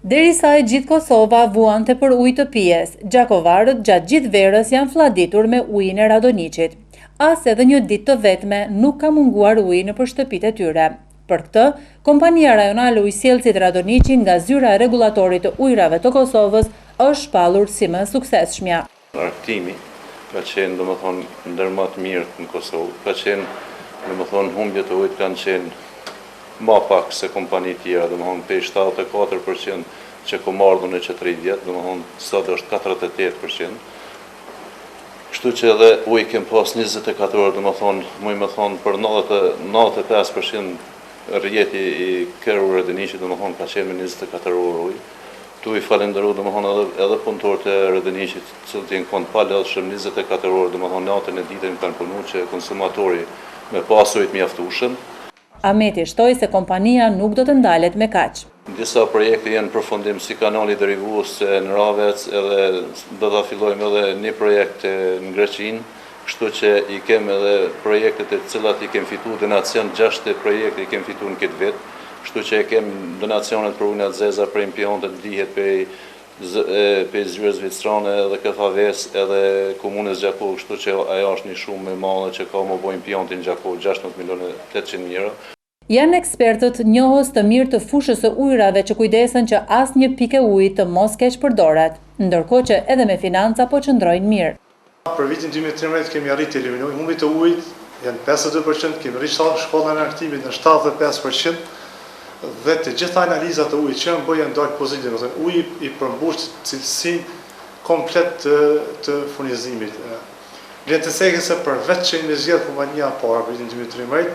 Derisa e gjithë Kosova vuante për ujë të pijes, gjakovarët gjatë gjithë verës janë fladitur me ujin e Radoniqit. As edhe një ditë të vetme nuk ka munguar uji në shtëpitë e tyre. Për këtë, kompania rajonale ujësjellësit Radoniqi nga zyra e rregullatorit të ujrave të Kosovës është shpallur si më suksesshmja. Argëtimi ka qenë domethënë ndër më të mirët në Kosovë, ka qenë domethënë humbjet e ujit kanë qenë ma pak se kompani tjera, domethënë pe 74% që ku marrën në 30, domethënë sot është 48%. Kështu që edhe uji kem pas 24 orë, domethënë muj më thonë për 95% rrjeti i kerrur Radoniqit, domethënë ka qenë me 24 orë ujë. Tu i falenderoj domethënë edhe punëtorët e Radoniqit, që janë kanë palëshëm 24 orë, domethënë natën e ditën kanë punuar që konsumatori me pas ujë të mjaftueshëm. Ahmeti shtoi se kompania nuk do të ndalet me kaq. Disa projekte janë në përfundim si kanali derivues në Ravec, edhe do ta fillojmë edhe një projekt në Greqinë, kështu që i kemi edhe projektet e cilat i kemi fituar donacion, 6 projekte i kemi fituar në këtë vit, kështu që e kemi donacionet për ujë të zeza, për impiontet dihet për zyrës Zvicrane edhe Këfaves edhe komunës Gjakov, kështu që ajo është një shumë e madhe që ka më bëj impiontin Gjakov 16.800.000 euro. Janë ekspertët njohës të mirë të fushës së ujrave që kujdesen që asnjë pikë uji të mos keq përdoret, ndërkohë që edhe me financa po qëndrojnë mirë. Për vitin 2013 kemi arritur të eliminojmë humbjet e ujit, janë 52%, kemi rritur shkollën e aktivit në 75%, dhe të gjitha analizat e ujit që janë bërë janë dalë pozitive, do të thënë uji i përmbush cilësinë komplet të furnizimit. Vlen të thekë se përveç që jemi zgjedhur kompania para për vitin 2013,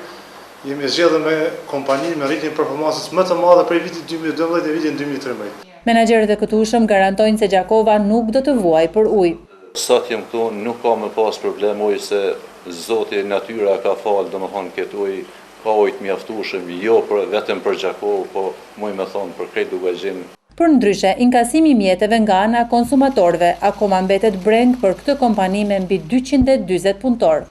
jemi zgjedhur me kompaninë me rritjen e performancës më të madhe për vitin 2012 dhe vitin 2013. Menaxherët e këtueshëm garantojnë se Gjakova nuk do të vuajë për ujë. Sot jem këtu, nuk ka më pas problem ujë se Zoti natyra ka falë, domethënë këtë ujë ka ujë të mjaftueshëm, jo vetëm për Gjakovë, po muj me thonë për krejt Dugazhin. Për ndryshe, inkasimi i mjeteve nga ana konsumatorëve akoma mbetet breng për këtë kompani me mbi 240 punëtorë.